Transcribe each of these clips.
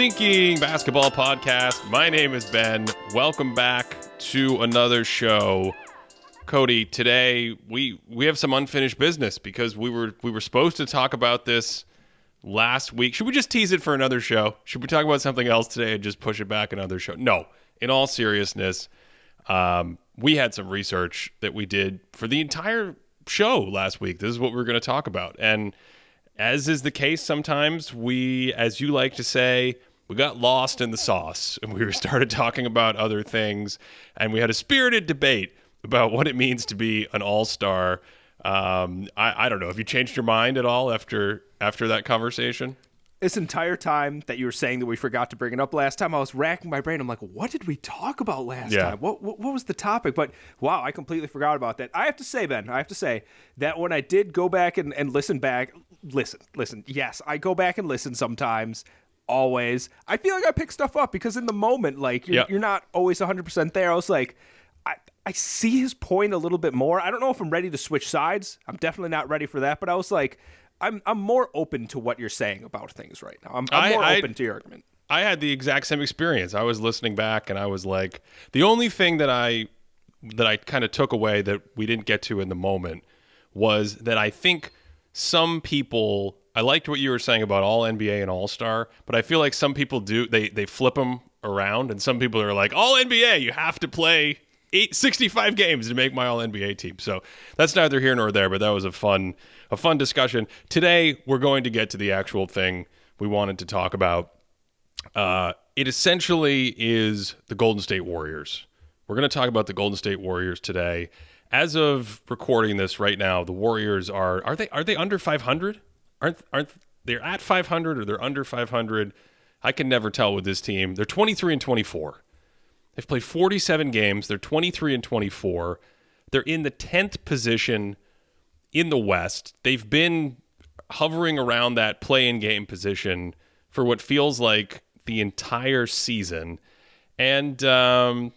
Thinking Basketball Podcast. My name is Ben. Welcome back to another show. Cody, today we have some unfinished business because we were supposed to talk about this last week. Should we just tease it for another show? Should we talk about something else today and just push it back another show? No. In all seriousness, we had some research that we did for the entire show last week. This is what we're going to talk about. And as is the case sometimes, we, as you like to say, we got lost in the sauce and we started talking about other things. And we had a spirited debate about what it means to be an all-star. I don't know. Have you changed your mind at all after that conversation? This entire time that you were saying that we forgot to bring it up last time, I was racking my brain. I'm like, what did we talk about last time? What was the topic? But wow, I completely forgot about that. I have to say, Ben, that when I did go back and listen back, listen. Yes, I go back and listen sometimes. Always. I feel like I pick stuff up because in the moment, like you're not always 100% there. I was like, I see his point a little bit more. I don't know if I'm ready to switch sides. I'm definitely not ready for that. But I was like, I'm more open to what you're saying about things right now. I'm more open to your argument. I had the exact same experience. I was listening back and I was like, the only thing that I kind of took away that we didn't get to in the moment was that I think some people, I liked what you were saying about all NBA and all-star, but I feel like some people do, they flip them around, and some people are like, all NBA, you have to play 65 games to make my all-NBA team. So that's neither here nor there, but that was a fun discussion. Today, we're going to get to the actual thing we wanted to talk about. It essentially is the Golden State Warriors. We're going to talk about the Golden State Warriors today. As of recording this right now, the Warriors are they under 500? Aren't they're at 500 or they're under 500? I can never tell with this team. They're 23-24. They've played 47 games. They're 23-24. They're in the 10th position in the West. They've been hovering around that play-in game position for what feels like the entire season. And I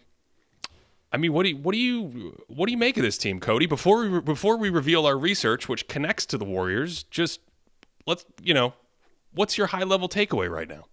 mean, what do you make of this team, Cody? Before we reveal our research, which connects to the Warriors, just what's your high-level takeaway right now?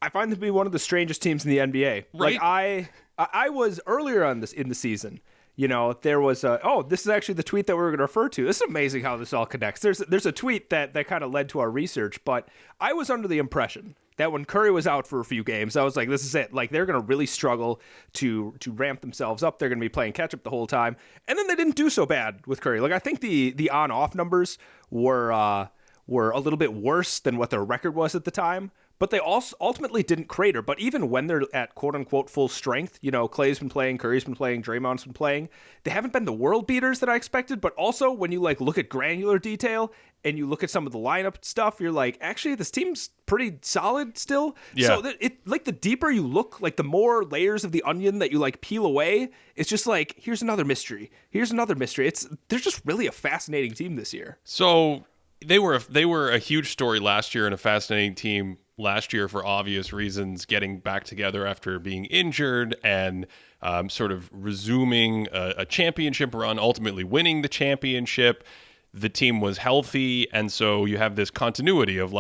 I find them to be one of the strangest teams in the NBA. Right. Like I was earlier on this in the season. There was this is actually the tweet that we were going to refer to. This is amazing how this all connects. There's a tweet that kind of led to our research, but I was under the impression that when Curry was out for a few games, I was like, this is it. Like, they're going to really struggle to ramp themselves up. They're going to be playing catch up the whole time. And then they didn't do so bad with Curry. Like, I think the on-off numbers were a little bit worse than what their record was at the time. But they also ultimately didn't crater. But even when they're at quote-unquote full strength, Klay's been playing, Curry's been playing, Draymond's been playing, they haven't been the world beaters that I expected. But also, when you look at granular detail and you look at some of the lineup stuff, you're like, actually, this team's pretty solid still. Yeah. So the deeper you look, the more layers of the onion that you peel away, it's just like, here's another mystery. Here's another mystery. They're just really a fascinating team this year. So they were a huge story last year and a fascinating team last year for obvious reasons, getting back together after being injured and sort of resuming a championship run, ultimately winning the championship. The team was healthy, and so you have this continuity of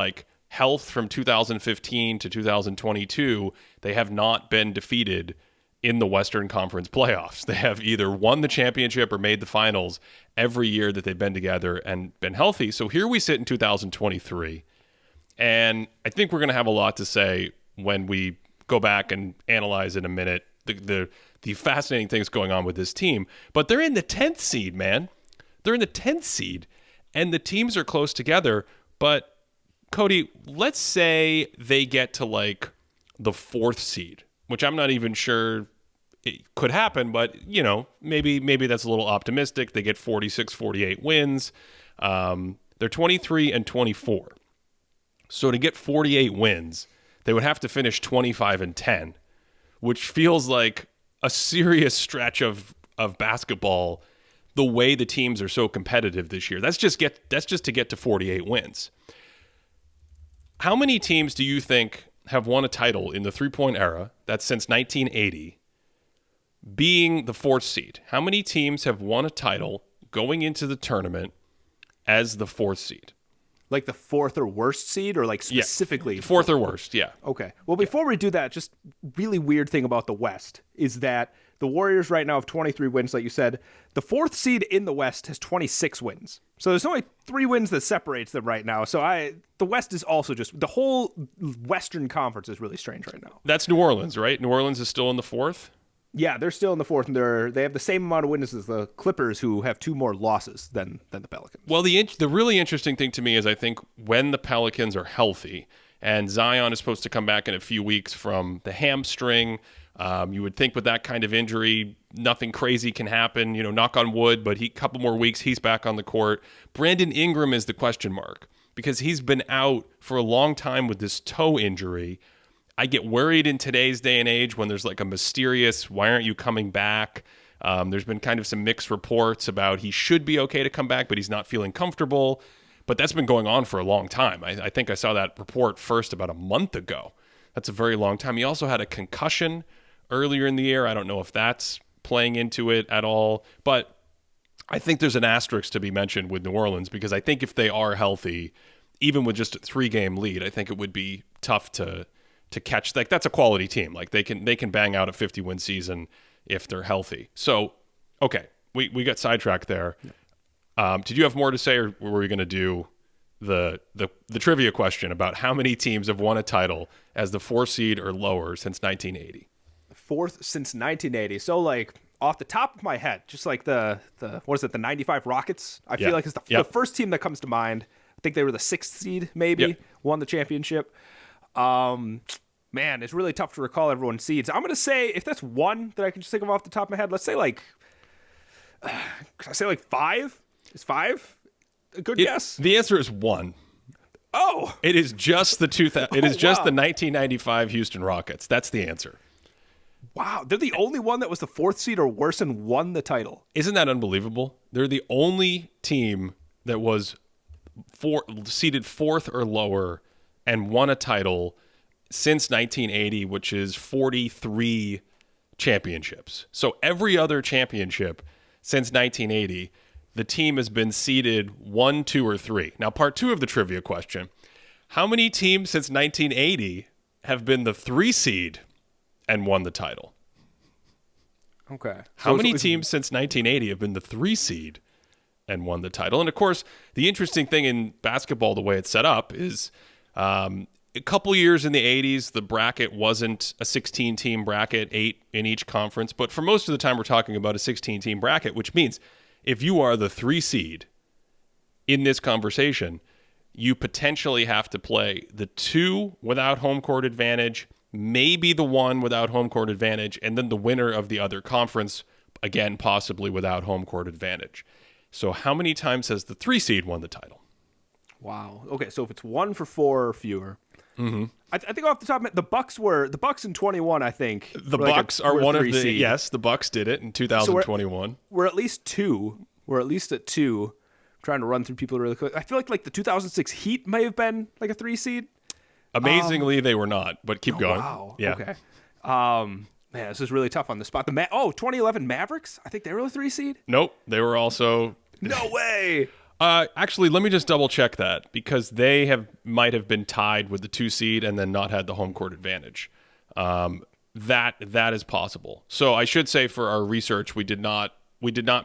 health from 2015 to 2022. They have not been defeated in the Western Conference playoffs. They have either won the championship or made the finals every year that they've been together and been healthy. So here we sit in 2023. And I think we're going to have a lot to say when we go back and analyze in a minute the fascinating things going on with this team. But they're in the 10th seed, man. They're in the 10th seed, and the teams are close together. But, Cody, let's say they get to, the 4th seed, which I'm not even sure it could happen, but, maybe that's a little optimistic. They get 46, 48 wins. They're 23-24. So to get 48 wins, they would have to finish 25-10, which feels like a serious stretch of basketball the way the teams are so competitive this year. That's just to get to 48 wins. How many teams do you think have won a title in the three-point era, that's since 1980, being the 4th seed? How many teams have won a title going into the tournament as the 4th seed? Like the fourth or worst seed, or like specifically? Yeah, fourth or worst, yeah. Okay. Well, before we do that, just really weird thing about the West is that the Warriors right now have 23 wins, like you said. The fourth seed in the West has 26 wins. So there's only 3 wins that separates them right now. So the West is also just, the whole Western Conference is really strange right now. That's New Orleans, right? New Orleans is still in the fourth? Yeah, they're still in the fourth, and they have the same amount of wins as the Clippers, who have 2 more losses than the Pelicans. Well, the really interesting thing to me is I think when the Pelicans are healthy, and Zion is supposed to come back in a few weeks from the hamstring, you would think with that kind of injury, nothing crazy can happen, knock on wood, but a couple more weeks, he's back on the court. Brandon Ingram is the question mark because he's been out for a long time with this toe injury. I get worried in today's day and age when there's like a mysterious, why aren't you coming back? There's been kind of some mixed reports about he should be okay to come back, but he's not feeling comfortable. But that's been going on for a long time. I think I saw that report first about a month ago. That's a very long time. He also had a concussion earlier in the year. I don't know if that's playing into it at all. But I think there's an asterisk to be mentioned with New Orleans because I think if they are healthy, even with just a 3-game lead, I think it would be tough to catch. Like that's a quality team. Like they can bang out a 50-win season if they're healthy. So, okay, we got sidetracked there. Did you have more to say, or were we going to do the trivia question about how many teams have won a title as the 4 seed or lower since 1980? Fourth since 1980. So like off the top of my head, just like the what is it, the 95 Rockets? I feel like it's the first team that comes to mind. I think they were the 6th seed, maybe, won the championship. Man, it's really tough to recall everyone's seeds. I'm going to say, if that's one that I can just think of off the top of my head, let's say like, can I say like 5? Is 5 a good guess? The answer is 1. Oh, it is just the 1995 Houston Rockets. That's the answer. Wow, they're the only one that was the 4th seed or worse and won the title. Isn't that unbelievable? They're the only team that was seeded 4th or lower and won a title since 1980, which is 43 championships. So every other championship since 1980, the team has been seeded 1, 2, or 3. Now, part 2 of the trivia question, how many teams since 1980 have been the 3 seed and won the title? Okay. How many teams since 1980 have been the 3 seed and won the title? And of course, the interesting thing in basketball, the way it's set up, is a couple years in the 80s, the bracket wasn't a 16-team bracket, 8 in each conference. But for most of the time, we're talking about a 16-team bracket, which means if you are the 3 seed in this conversation, you potentially have to play the 2 without home court advantage, maybe the 1 without home court advantage, and then the winner of the other conference, again, possibly without home court advantage. So how many times has the 3 seed won the title? Wow. Okay, so if it's 1 for 4 or fewer. Mm-hmm. I think off the top of it, the Bucks in 21, I think. The Bucks are one of the seed. Yes, the Bucks did it in 2021. So we're at least 2. We're at least at 2. I'm trying to run through people really quick. I feel like the 2006 Heat may have been like a 3 seed. Amazingly, they were not, but keep going. Wow. Yeah. Okay. Man, this is really tough on the spot. 2011 Mavericks? I think they were a 3 seed? Nope. They were also... No way! Actually, let me just double check that because they might have been tied with the 2 seed and then not had the home court advantage. That is possible. So I should say for our research, we did not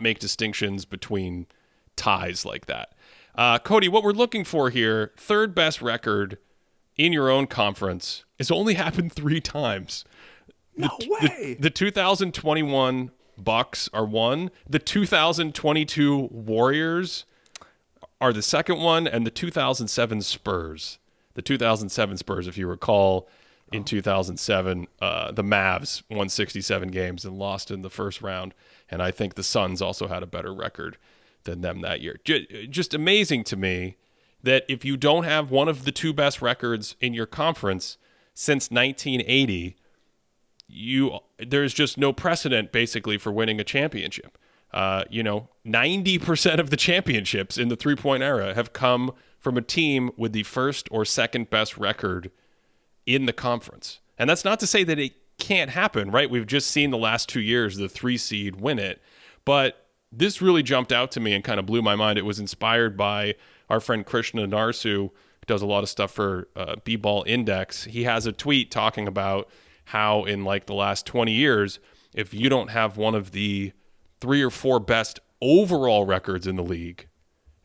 make distinctions between ties like that. Cody, what we're looking for here, third best record in your own conference, has only happened 3 times. No way. The 2021 Bucks are 1. The 2022 Warriors are the second one, and the 2007 Spurs. The 2007 Spurs, if you recall, in 2007, the Mavs won 67 games and lost in the first round, and I think the Suns also had a better record than them that year. Just amazing to me that if you don't have one of the 2 best records in your conference since 1980, there's just no precedent basically for winning a championship. 90% of the championships in the 3-point era have come from a team with the first or second best record in the conference. And that's not to say that it can't happen, right? We've just seen the last 2 years the 3 seed win it. But this really jumped out to me and kind of blew my mind. It was inspired by our friend Krishna Narsu, who does a lot of stuff for B-Ball Index. He has a tweet talking about how in like the last 20 years, if you don't have one of the 3 or 4 best overall records in the league,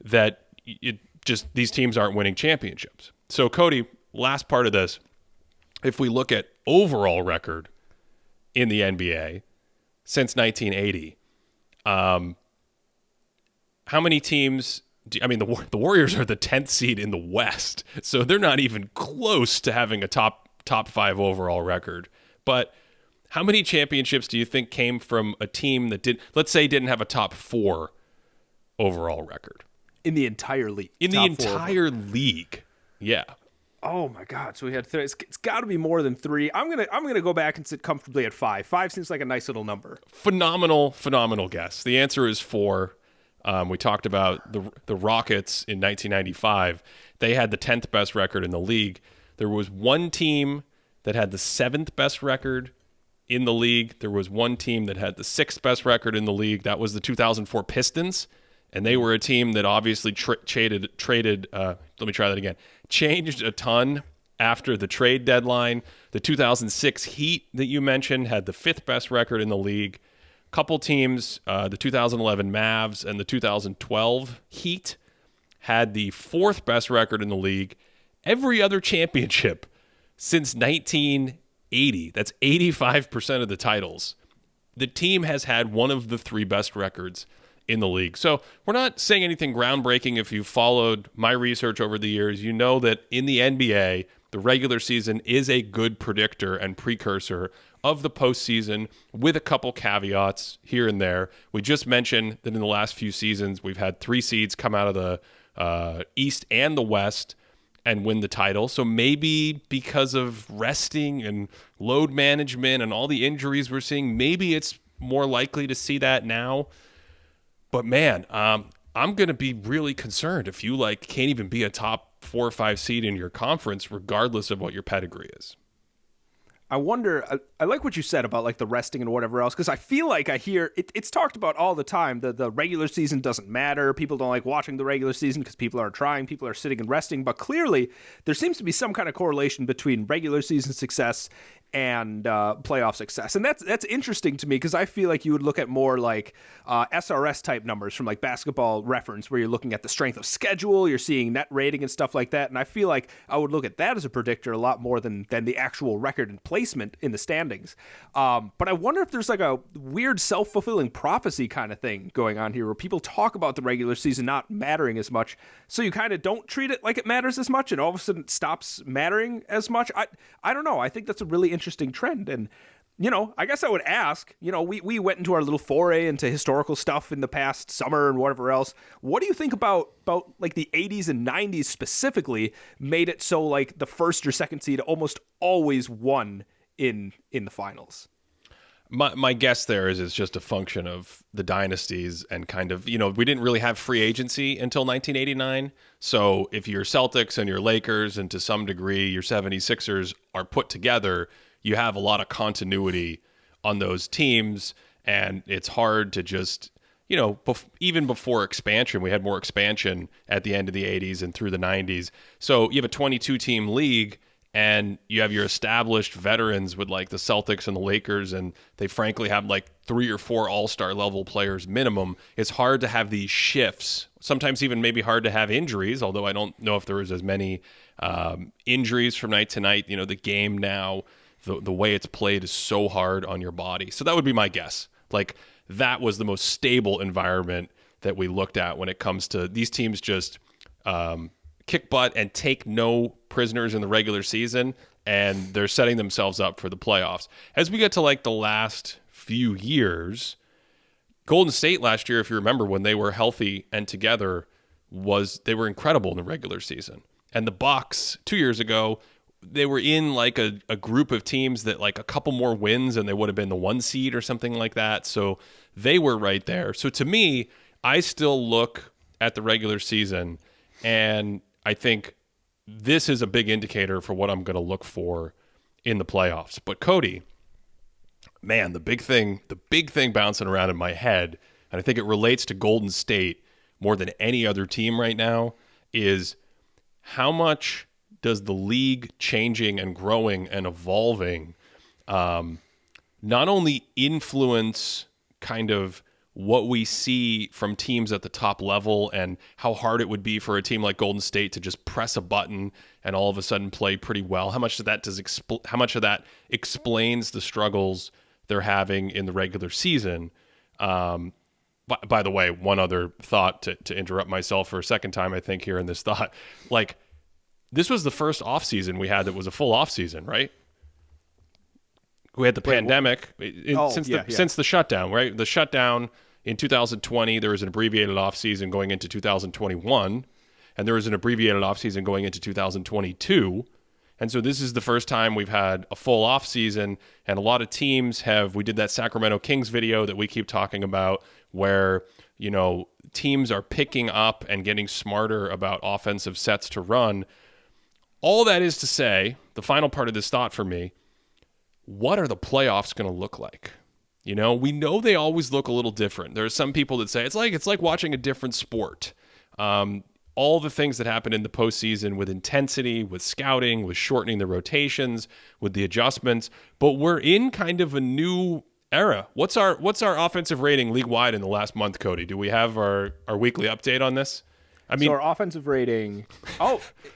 that it just these teams aren't winning championships. So Cody, last part of this, if we look at overall record in the NBA since 1980, how many teams? The Warriors are the 10th seed in the West, so they're not even close to having a top 5 overall record. But how many championships do you think came from a team that didn't have a top 4 overall record in the entire league? In the entire league, yeah. Oh my God! So we had 3. It's got to be more than 3. I'm gonna go back and sit comfortably at 5. 5 seems like a nice little number. Phenomenal guess. The answer is 4. We talked about the Rockets in 1995. They had the 10th best record in the league. There was one team that had the 7th best record in the league. There was one team that had the 6th best record in the league. That was the 2004 Pistons, and they were a team that obviously changed a ton after the trade deadline. The 2006 Heat that you mentioned had the 5th best record in the league. Couple teams, the 2011 Mavs and the 2012 Heat, had the 4th best record in the league. Every other championship since 1980, that's 85% of the titles, the team has had one of the 3 best records in the league. So we're not saying anything groundbreaking. If you've followed my research over the years, you know that in the NBA, the regular season is a good predictor and precursor of the postseason, with a couple caveats here and there. We just mentioned that in the last few seasons, we've had 3 seeds come out of the East and the West and win the title. So maybe because of resting and load management and all the injuries we're seeing, maybe it's more likely to see that now. But man, I'm going to be really concerned if you can't even be a top 4 or 5 seed in your conference, regardless of what your pedigree is. I wonder, I like what you said about the resting and whatever else, because I feel like I hear it's talked about all the time. The regular season doesn't matter. People don't like watching the regular season because people aren't trying. People are sitting and resting. But clearly, there seems to be some kind of correlation between regular season success and playoff success. And that's interesting to me, because I feel like you would look at more SRS type numbers from Basketball Reference, where you're looking at the strength of schedule, you're seeing net rating and stuff like that. And I feel like I would look at that as a predictor a lot more than the actual record and placement in the standings. But I wonder if there's a weird self-fulfilling prophecy kind of thing going on here, where people talk about the regular season not mattering as much, so you kind of don't treat it like it matters as much, and all of a sudden it stops mattering as much. I don't know. I think that's a really interesting trend. And I guess I would ask, we went into our little foray into historical stuff in the past summer and whatever else. What do you think about the 80s and 90s specifically made it so the first or second seed almost always won in the finals? My guess there is it's just a function of the dynasties and kind of, we didn't really have free agency until 1989. So if your Celtics and your Lakers and to some degree your 76ers are put together, you have a lot of continuity on those teams. And it's hard to just, even before expansion, we had more expansion at the end of the 80s and through the 90s. So you have a 22-team league, and you have your established veterans with the Celtics and the Lakers, and they frankly have 3 or 4 all-star level players minimum. It's hard to have these shifts, sometimes even maybe hard to have injuries, although I don't know if there was as many injuries from night to night. The game now, the way it's played is so hard on your body. So that would be my guess. That was the most stable environment that we looked at when it comes to these teams just kick butt and take no prisoners in the regular season, and they're setting themselves up for the playoffs. As we get to the last few years, Golden State last year, if you remember, when they were healthy and together, they were incredible in the regular season. And the Bucks 2 years ago, they were in a group of teams that a couple more wins and they would have been the 1 seed or something like that. So they were right there. So to me, I still look at the regular season, and I think this is a big indicator for what I'm going to look for in the playoffs. But Cody, man, the big thing bouncing around in my head and I think it relates to Golden State more than any other team right now, is how much does the league changing and growing and evolving not only influence kind of what we see from teams at the top level and how hard it would be for a team like Golden State to just press a button and all of a sudden play pretty well. How much of that explains the struggles they're having in the regular season? By the way, one other thought to interrupt myself for a second time, I think, here in this thought. Like, this was the first offseason we had that was a full offseason, right? We had the pandemic since the shutdown, right? The shutdown in 2020, there was an abbreviated offseason going into 2021, and there was an abbreviated offseason going into 2022. And so this is the first time we've had a full offseason, and a lot of teams we did that Sacramento Kings video that we keep talking about where, you know, teams are picking up and getting smarter about offensive sets to run. All that is to say, the final part of this thought for me, what are the playoffs going to look like? You know, we know they always look a little different. There are some people that say it's like watching a different sport. All the things that happen in the postseason with intensity, with scouting, with shortening the rotations, with the adjustments. But we're in kind of a new era. What's our offensive rating league wide in the last month, Cody? Do we have our weekly update on this? I mean, so our offensive rating,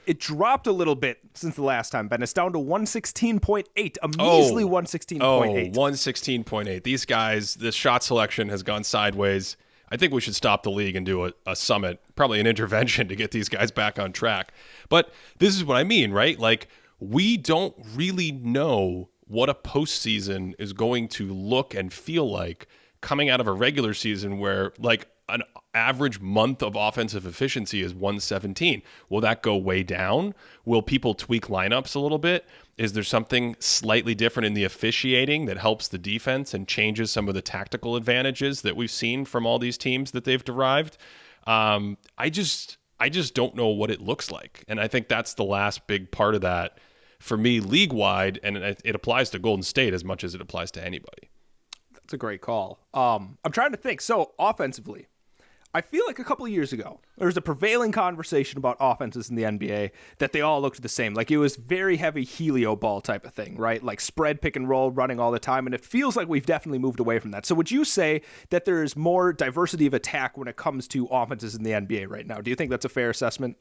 it dropped a little bit since the last time, Ben. It's down to 116.8, a measly 116.8. 116.8. These guys, this shot selection has gone sideways. I think we should stop the league and do a summit, probably an intervention to get these guys back on track. But this is what I mean, right? Like, we don't really know what a postseason is going to look and feel like coming out of a regular season where, like, an average month of offensive efficiency is 117. Will that go way down? Will people tweak lineups a little bit? Is there something slightly different in the officiating that helps the defense and changes some of the tactical advantages that we've seen from all these teams that they've derived? I just don't know what it looks like. And I think that's the last big part of that for me league-wide, and it applies to Golden State as much as it applies to anybody. That's a great call. I'm trying to think. So, offensively, I feel like a couple of years ago, there was a prevailing conversation about offenses in the NBA that they all looked the same. Like, it was very heavy helio ball type of thing, right? Like spread, pick and roll, running all the time. And it feels like we've definitely moved away from that. So would you say that there is more diversity of attack when it comes to offenses in the NBA right now? Do you think that's a fair assessment?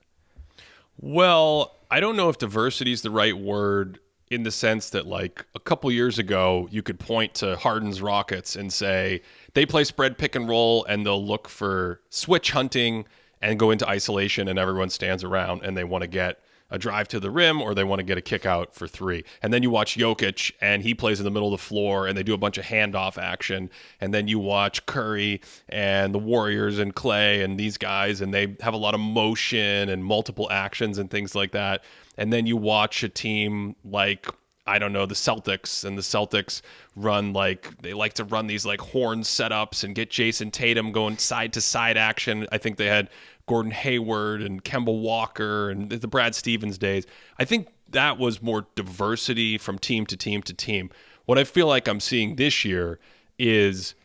Well, I don't know if diversity is the right word, in the sense that, like, a couple years ago, you could point to Harden's Rockets and say they play spread pick and roll and they'll look for switch hunting and go into isolation and everyone stands around and they want to get a drive to the rim or they want to get a kick out for three. And then you watch Jokic and he plays in the middle of the floor and they do a bunch of handoff action. And then you watch Curry and the Warriors and Klay and these guys, and they have a lot of motion and multiple actions and things like that. And then you watch a team like, I don't know, the Celtics, and the Celtics they like to run these like horn setups and get Jason Tatum going side to side action. I think they had Gordon Hayward and Kemba Walker and the Brad Stevens days. I think that was more diversity from team to team to team. What I feel like I'm seeing this year is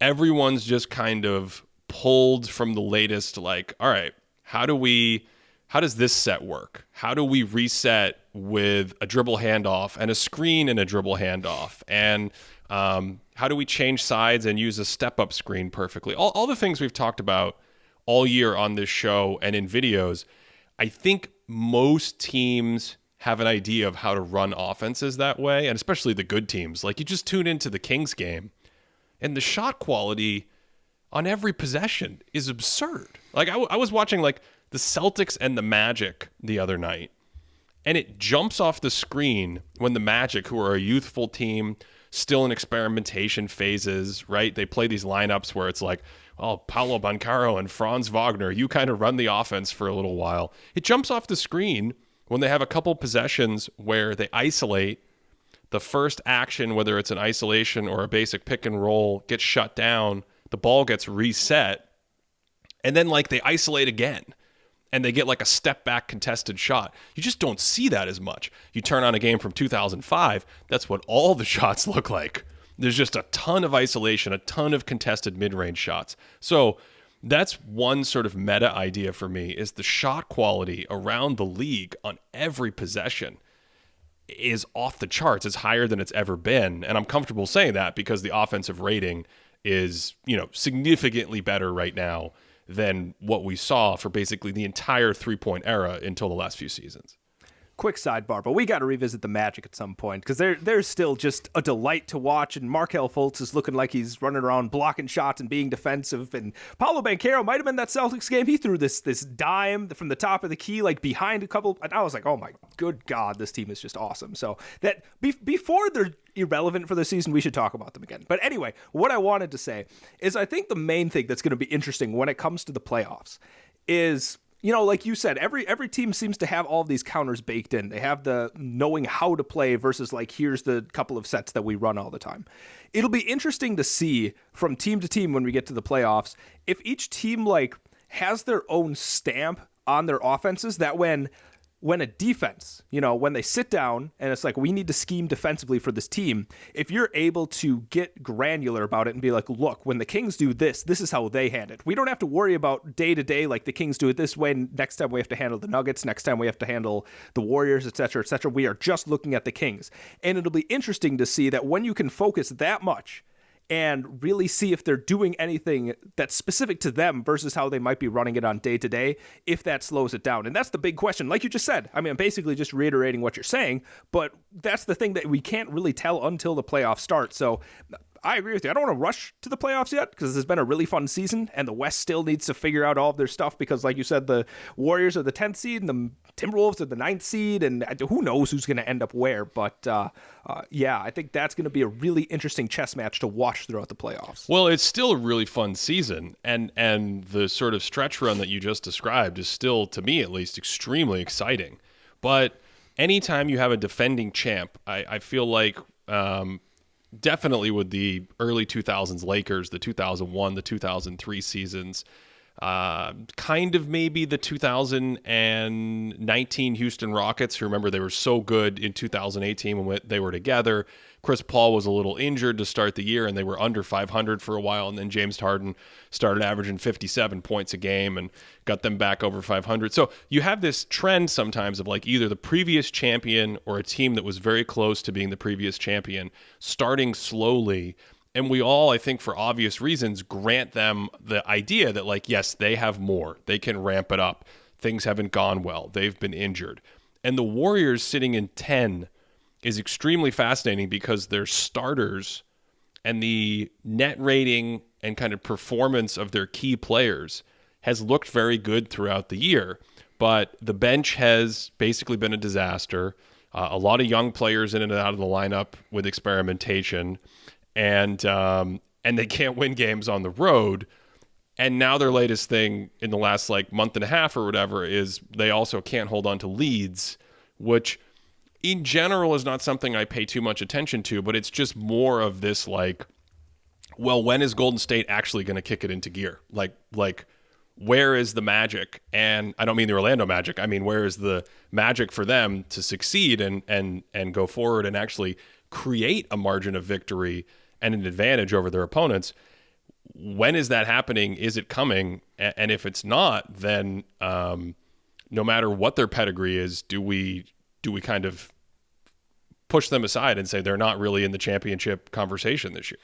everyone's just kind of pulled from the latest, like, all right, how does this set work? How do we reset with a dribble handoff and a screen and a dribble handoff? And how do we change sides and use a step-up screen perfectly? All the things we've talked about all year on this show and in videos. I think most teams have an idea of how to run offenses that way, and especially the good teams. Like, you just tune into the Kings game, and the shot quality on every possession is absurd. Like, I was watching, like, the Celtics and the Magic the other night, and it jumps off the screen when the Magic, who are a youthful team, still in experimentation phases, right? They play these lineups where it's like, oh, Paolo Banchero and Franz Wagner, you kind of run the offense for a little while. It jumps off the screen when they have a couple possessions where they isolate. The first action, whether it's an isolation or a basic pick and roll, gets shut down. The ball gets reset. And then, like, they isolate again. And they get like a step back contested shot. You just don't see that as much. You turn on a game from 2005, that's what all the shots look like. there's just a ton of isolation, a ton of contested mid-range shots. So that's one sort of meta idea for me, is the shot quality around the league on every possession is off the charts. It's higher than it's ever been. And I'm comfortable saying that because the offensive rating is, significantly better right now than what we saw for basically the entire three-point era until the last few seasons. Quick sidebar, but we got to revisit the Magic at some point because they're still just a delight to watch. And Markelle Fultz is looking like he's running around blocking shots and being defensive. And Paolo Banchero might have been that Celtics game. He threw this dime from the top of the key, like behind a couple. And I was like, oh my good God, this team is just awesome. So that before they're irrelevant for the season, we should talk about them again. But anyway, what I wanted to say is I think the main thing that's going to be interesting when it comes to the playoffs is, like you said, every team seems to have all of these counters baked in. They have the knowing how to play versus like, here's the couple of sets that we run all the time. It'll be interesting to see from team to team when we get to the playoffs, if each team like has their own stamp on their offenses, that when a defense, when they sit down and it's like, we need to scheme defensively for this team, if you're able to get granular about it and be like, look, when the Kings do this is how they handle it. We don't have to worry about day to day, like the Kings do it this way. Next time we have to handle the Nuggets. Next time we have to handle the Warriors, et cetera, et cetera. We are just looking at the Kings. And it'll be interesting to see that when you can focus that much and really see if they're doing anything that's specific to them versus how they might be running it on day to day, if that slows it down. And that's the big question. Like you just said, I mean, I'm basically just reiterating what you're saying, but that's the thing that we can't really tell until the playoffs start. So I agree with you. I don't want to rush to the playoffs yet because this has been a really fun season and the West still needs to figure out all of their stuff because, like you said, the Warriors are the 10th seed and the Timberwolves are the 9th seed, and who knows who's going to end up where. But yeah, I think that's going to be a really interesting chess match to watch throughout the playoffs. Well, it's still a really fun season, and the sort of stretch run that you just described is still, to me at least, extremely exciting. But anytime you have a defending champ, I feel like definitely with the early 2000s Lakers, the 2001, the 2003 seasons, kind of maybe the 2019 Houston Rockets. Remember, they were so good in 2018 when they were together. Chris Paul was a little injured to start the year, and they were under 500 for a while, and then James Harden started averaging 57 points a game and got them back over 500. So you have this trend sometimes of like either the previous champion or a team that was very close to being the previous champion starting slowly. And we all, I think for obvious reasons, grant them the idea that like, yes, they have more. They can ramp it up. Things haven't gone well. They've been injured. And the Warriors sitting in 10 is extremely fascinating because their starters and the net rating and kind of performance of their key players has looked very good throughout the year. But the bench has basically been a disaster. A lot of young players in and out of the lineup with experimentation. And they can't win games on the road. And now their latest thing in the last like month and a half or whatever is they also can't hold on to leads, which in general is not something I pay too much attention to, but it's just more of this like, well, when is Golden State actually going to kick it into gear? Like where is the magic? And I don't mean the Orlando Magic. I mean, where is the magic for them to succeed and go forward and actually create a margin of victory and an advantage over their opponents? When is that happening? Is it coming? And if it's not, then no matter what their pedigree is, do we kind of push them aside and say they're not really in the championship conversation this year?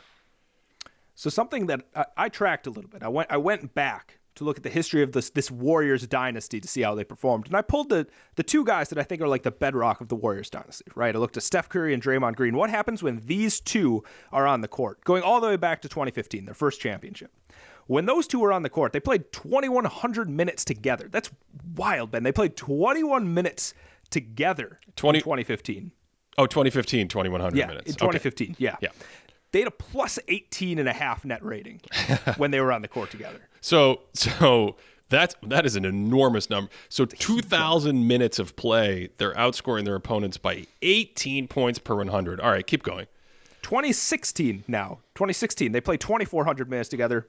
So something that I tracked a little bit. I went back to look at the history of this Warriors dynasty to see how they performed. And I pulled the two guys that I think are like the bedrock of the Warriors dynasty, right? I looked at Steph Curry and Draymond Green. What happens when these two are on the court? Going all the way back to 2015, their first championship. When those two were on the court, they played 2,100 minutes together. That's wild, Ben. They played 21 minutes together in 2015. Oh, 2015, 2,100 minutes. In 2015, okay. Yeah. They had a plus 18.5 net rating when they were on the court together. So that is an enormous number. So 2,000 minutes of play, they're outscoring their opponents by 18 points per 100. All right, keep going. 2016, they play 2,400 minutes together.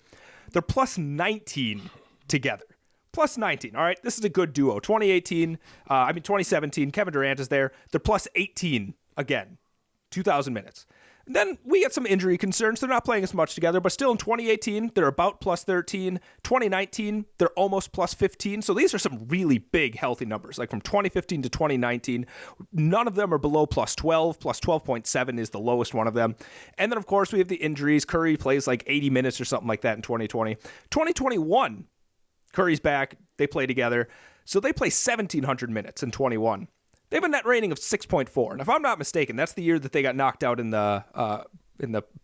They're plus 19 together. Plus 19. All right, this is a good duo. 2017, Kevin Durant is there. They're plus 18 again. 2,000 minutes. Then we get some injury concerns. They're not playing as much together, but still in 2018, they're about plus 13. 2019, they're almost plus 15. So these are some really big healthy numbers. Like from 2015 to 2019, none of them are below plus 12. Plus 12.7 is the lowest one of them. And then, of course, we have the injuries. Curry plays like 80 minutes or something like that in 2020. 2021, Curry's back. They play together. So they play 1,700 minutes in 21. They have a net rating of 6.4. And if I'm not mistaken, that's the year that they got knocked out in the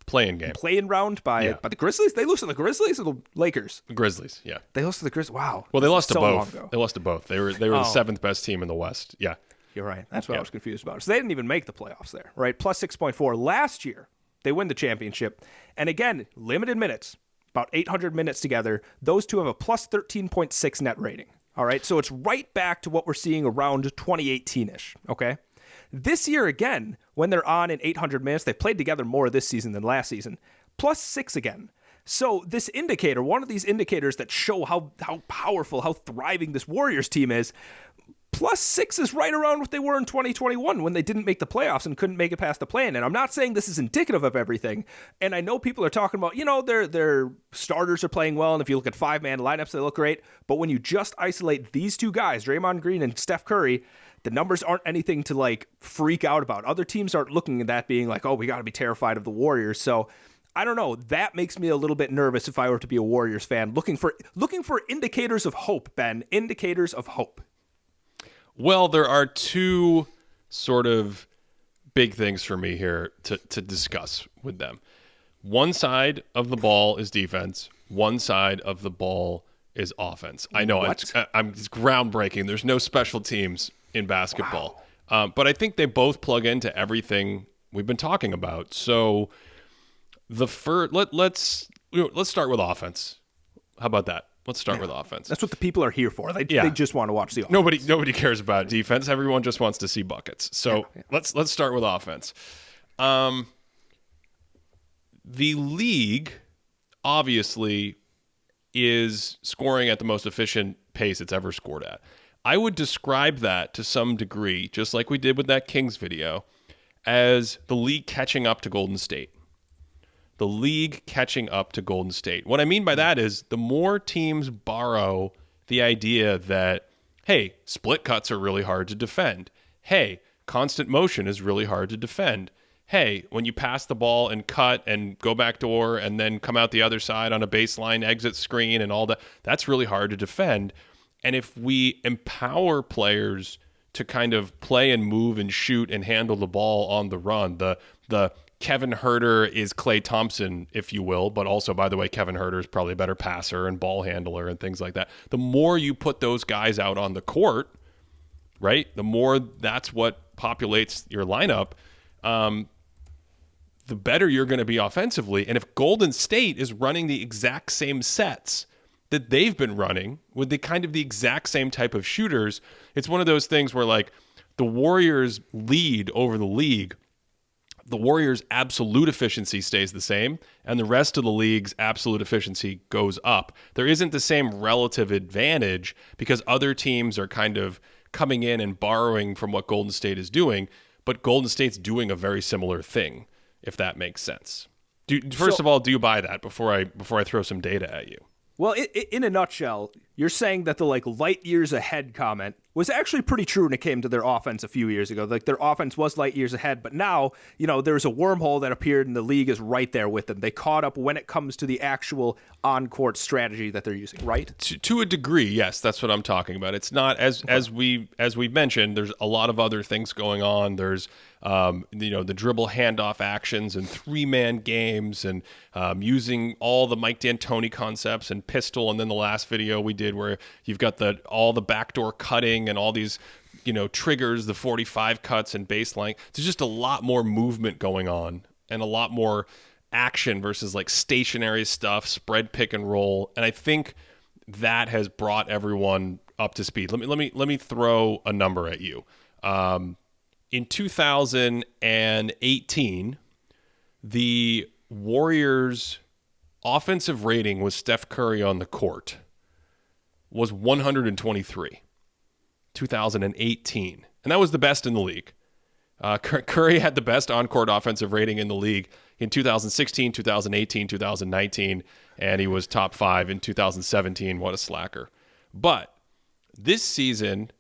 play-in round by the Grizzlies. They lost to the Grizzlies or the Lakers? The Grizzlies, yeah. They lost to the Grizzlies. Wow. Well, they lost to both. They lost to both. They were the seventh best team in the West. Yeah. You're right. That's what I was confused about. So they didn't even make the playoffs there, right? Plus 6.4. Last year, they win the championship. And again, limited minutes, about 800 minutes together. Those two have a plus 13.6 net rating. All right, so it's right back to what we're seeing around 2018-ish, okay? This year, again, when they're on in 800 minutes, they've played together more this season than last season, plus 6 again. So this indicator, one of these indicators that show how powerful, how thriving this Warriors team is, plus 6 is right around what they were in 2021 when they didn't make the playoffs and couldn't make it past the play-in. And I'm not saying this is indicative of everything. And I know people are talking about, their starters are playing well. And if you look at 5-man lineups, they look great. But when you just isolate these two guys, Draymond Green and Steph Curry, the numbers aren't anything to like freak out about. Other teams aren't looking at that being like, oh, we got to be terrified of the Warriors. So I don't know. That makes me a little bit nervous if I were to be a Warriors fan, looking for indicators of hope, Ben, indicators of hope. Well, there are two sort of big things for me here to discuss with them. One side of the ball is defense. One side of the ball is offense. I know it's groundbreaking. There's no special teams in basketball. Wow. But I think they both plug into everything we've been talking about. So let's start with offense. How about that? Let's start with offense. That's what the people are here for. They just want to watch the offense. Nobody cares about defense. Everyone just wants to see buckets. So let's start with offense. The league obviously is scoring at the most efficient pace it's ever scored at. I would describe that to some degree, just like we did with that Kings video, as the league catching up to Golden State. The league catching up to Golden State. What I mean by that is the more teams borrow the idea that, hey, split cuts are really hard to defend. Hey, constant motion is really hard to defend. Hey, when you pass the ball and cut and go back door and then come out the other side on a baseline exit screen and all that, that's really hard to defend. And if we empower players to kind of play and move and shoot and handle the ball on the run, the Kevin Huerter is Klay Thompson, if you will, but also, by the way, Kevin Huerter is probably a better passer and ball handler and things like that. The more you put those guys out on the court, right, the more that's what populates your lineup, the better you're going to be offensively. And if Golden State is running the exact same sets that they've been running with the exact same type of shooters, it's one of those things where, like, the Warriors lead over the league. The Warriors' absolute efficiency stays the same, and the rest of the league's absolute efficiency goes up. There isn't the same relative advantage because other teams are kind of coming in and borrowing from what Golden State is doing, but Golden State's doing a very similar thing, if that makes sense. First of all, do you buy that before I throw some data at you? Well, in a nutshell, you're saying that the light years ahead comment was actually pretty true when it came to their offense a few years ago. Like, their offense was light years ahead, but now, there's a wormhole that appeared and the league is right there with them. They caught up when it comes to the actual on-court strategy that they're using, right? To a degree, yes, that's what I'm talking about. It's not as we mentioned, there's a lot of other things going on. There's the dribble handoff actions and 3-man games and using all the Mike D'Antoni concepts and pistol, and then the last video we did where you've got all the backdoor cutting and all these triggers, the 45 cuts and baseline. There's just a lot more movement going on and a lot more action versus like stationary stuff, spread pick and roll, and I think that has brought everyone up to speed. Let me throw a number at you. In 2018, the Warriors' offensive rating with Steph Curry on the court was 123. 2018. And that was the best in the league. Curry had the best on-court offensive rating in the league in 2016, 2018, 2019, and he was top 5 in 2017. What a slacker. But this season,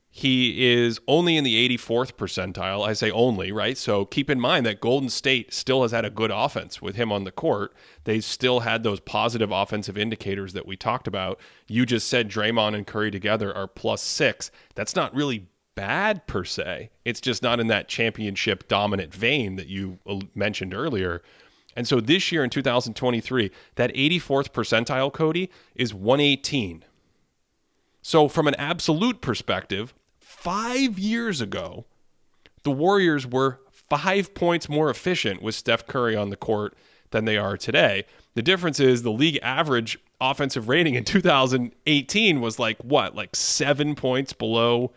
he is only in the 84th percentile. I say only, right? So keep in mind that Golden State still has had a good offense with him on the court. They still had those positive offensive indicators that we talked about. You just said Draymond and Curry together are +6. That's not really bad per se. It's just not in that championship dominant vein that you mentioned earlier. And so this year in 2023, that 84th percentile, Cody, is 118. So from an absolute perspective, 5 years ago, the Warriors were 5 points more efficient with Steph Curry on the court than they are today. The difference is the league average offensive rating in 2018 was like 7 points below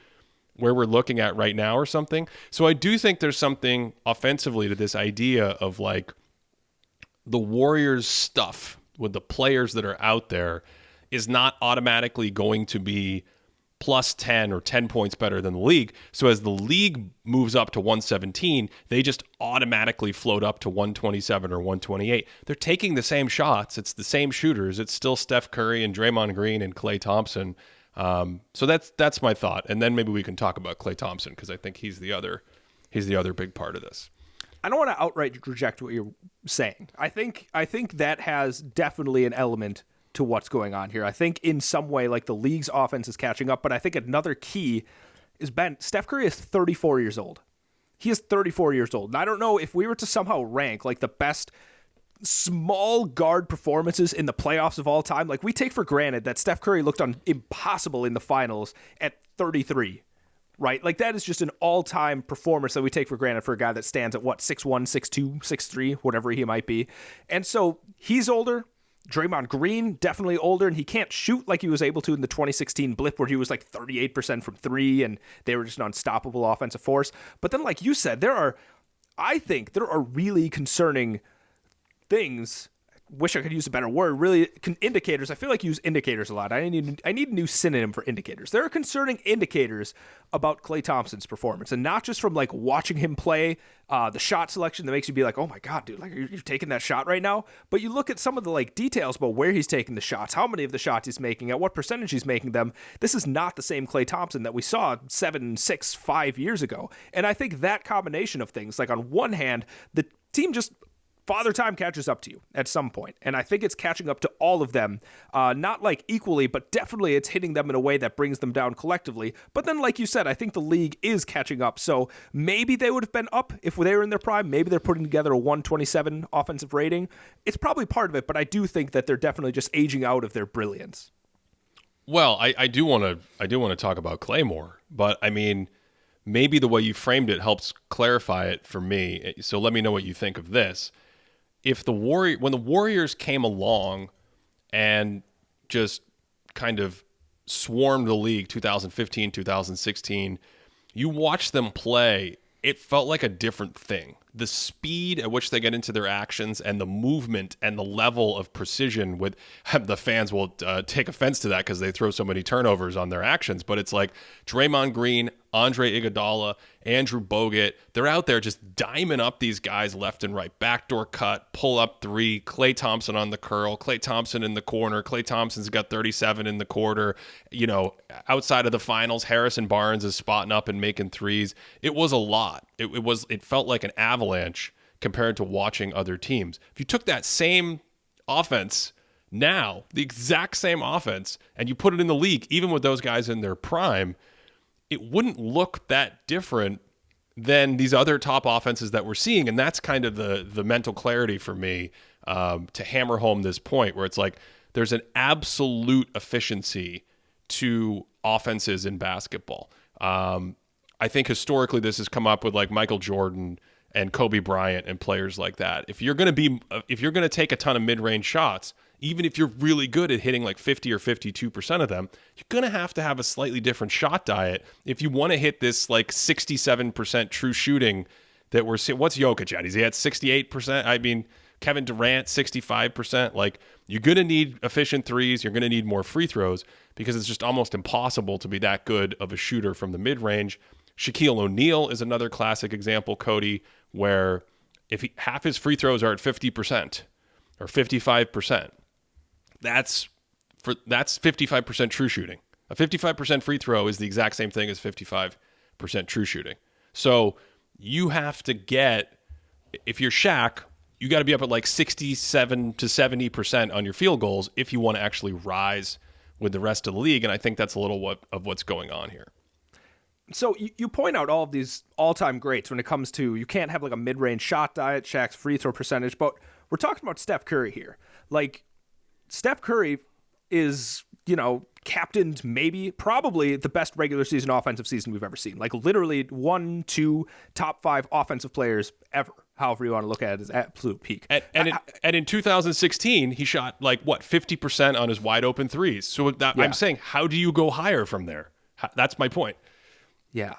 where we're looking at right now or something. So I do think there's something offensively to this idea of like the Warriors stuff with the players that are out there is not automatically going to be +10 or 10 points better than the league. So as the league moves up to 117, they just automatically float up to 127 or 128. They're taking the same shots. It's the same shooters. It's still Steph Curry and Draymond Green and Klay Thompson. So that's my thought, and then maybe we can talk about Klay Thompson because I think he's the other big part of this. I don't want to outright reject what you're saying. I think that has definitely an element to what's going on here. I think in some way, like the league's offense is catching up, but I think another key is Steph Curry is 34 years old. He is 34 years old, and I don't know if we were to somehow rank like the best small guard performances in the playoffs of all time. Like we take for granted that Steph Curry looked impossible in the finals at 33, right? Like that is just an all-time performance that we take for granted for a guy that stands at 6'1", 6'2", 6'3", whatever he might be. And so he's older. Draymond Green, definitely older, and he can't shoot like he was able to in the 2016 blip where he was like 38% from 3 and they were just an unstoppable offensive force. But then like you said, I think there are really concerning things. Wish I could use a better word. Really, indicators. I feel like you use indicators a lot. I need a new synonym for indicators. There are concerning indicators about Klay Thompson's performance, and not just from like watching him play, the shot selection that makes you be like, oh my god, dude, like you're taking that shot right now. But you look at some of the like details about where he's taking the shots, how many of the shots he's making, at what percentage he's making them. This is not the same Klay Thompson that we saw 7, 6, 5 years ago. And I think that combination of things, like on one hand, the team just Father Time catches up to you at some point, and I think it's catching up to all of them, not like equally, but definitely it's hitting them in a way that brings them down collectively. But then, like you said, I think the league is catching up, so maybe they would have been up if they were in their prime. Maybe they're putting together a 127 offensive rating. It's probably part of it, but I do think that they're definitely just aging out of their brilliance. Well, I do want to talk about Klay more, but I mean, maybe the way you framed it helps clarify it for me. So let me know what you think of this. When the Warriors came along and just kind of swarmed the league 2015, 2016, you watch them play, it felt like a different thing. The speed at which they get into their actions and the movement and the level of precision with the fans will take offense to that because they throw so many turnovers on their actions. But it's like Draymond Green, Andre Iguodala, Andrew Bogut, they're out there just diming up these guys left and right. Backdoor cut, pull up 3, Klay Thompson on the curl, Klay Thompson in the corner. Klay Thompson's got 37 in the quarter. You know, outside of the finals, Harrison Barnes is spotting up and making threes. It was a lot. It felt like an avalanche compared to watching other teams. If you took that same offense now, the exact same offense, and you put it in the league, even with those guys in their prime, it wouldn't look that different than these other top offenses that we're seeing. And that's kind of the mental clarity for me to hammer home this point where it's like there's an absolute efficiency to offenses in basketball. I think historically this has come up with like Michael Jordan and Kobe Bryant and players like that. If you're going to take a ton of mid-range shots, even if you're really good at hitting like 50 or 52% of them, you're going to have a slightly different shot diet if you want to hit this like 67% true shooting that we're seeing. What's Jokic at? Is he at 68%? I mean, Kevin Durant, 65%. Like, you're going to need efficient threes. You're going to need more free throws because it's just almost impossible to be that good of a shooter from the mid-range. Shaquille O'Neal is another classic example, Cody, where if half his free throws are at 50% or 55%, that's 55% true shooting. A 55% free throw is the exact same thing as 55% true shooting. So you have to get, if you're Shaq, you got to be up at like 67 to 70% on your field goals if you want to actually rise with the rest of the league. And I think that's a little of what's going on here. So you point out all of these all-time greats when it comes to, you can't have like a mid-range shot diet, Shaq's free throw percentage, but we're talking about Steph Curry here. Like, Steph Curry is, captained probably the best regular season offensive season we've ever seen. Like, literally 1, 2 top 5 offensive players ever, however you want to look at it, as absolute peak. And in 2016, he shot 50% on his wide open threes. So I'm saying, how do you go higher from there? That's my point. Yeah.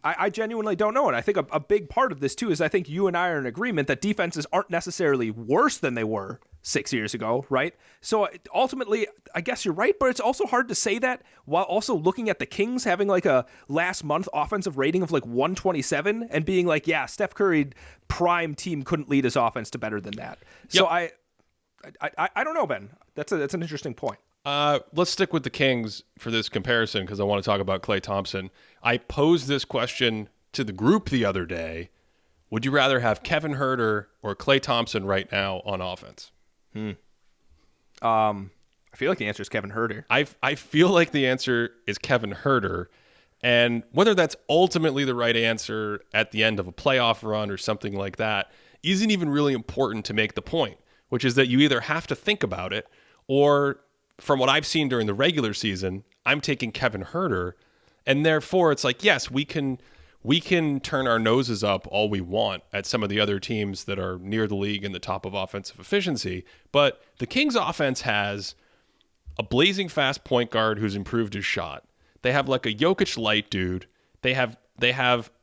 I genuinely don't know. And I think a big part of this, too, is I think you and I are in agreement that defenses aren't necessarily worse than they were 6 years ago, right? So ultimately, I guess you're right, but it's also hard to say that while also looking at the Kings having like a last month offensive rating of like 127 and being like, yeah, Steph Curry prime team couldn't lead his offense to better than that. So I don't know, Ben. That's an interesting point. Let's stick with the Kings for this comparison because I want to talk about Klay Thompson. I posed this question to the group the other day. Would you rather have Kevin Huerter or Klay Thompson right now on offense? I feel like the answer is Kevin Huerter. I feel like the answer is Kevin Huerter. And whether that's ultimately the right answer at the end of a playoff run or something like that isn't even really important to make the point, which is that you either have to think about it or, from what I've seen during the regular season, I'm taking Kevin Huerter, and therefore it's like, yes, we can turn our noses up all we want at some of the other teams that are near the league in the top of offensive efficiency, but the Kings offense has a blazing fast point guard who's improved his shot. They have like a Jokic light dude. They have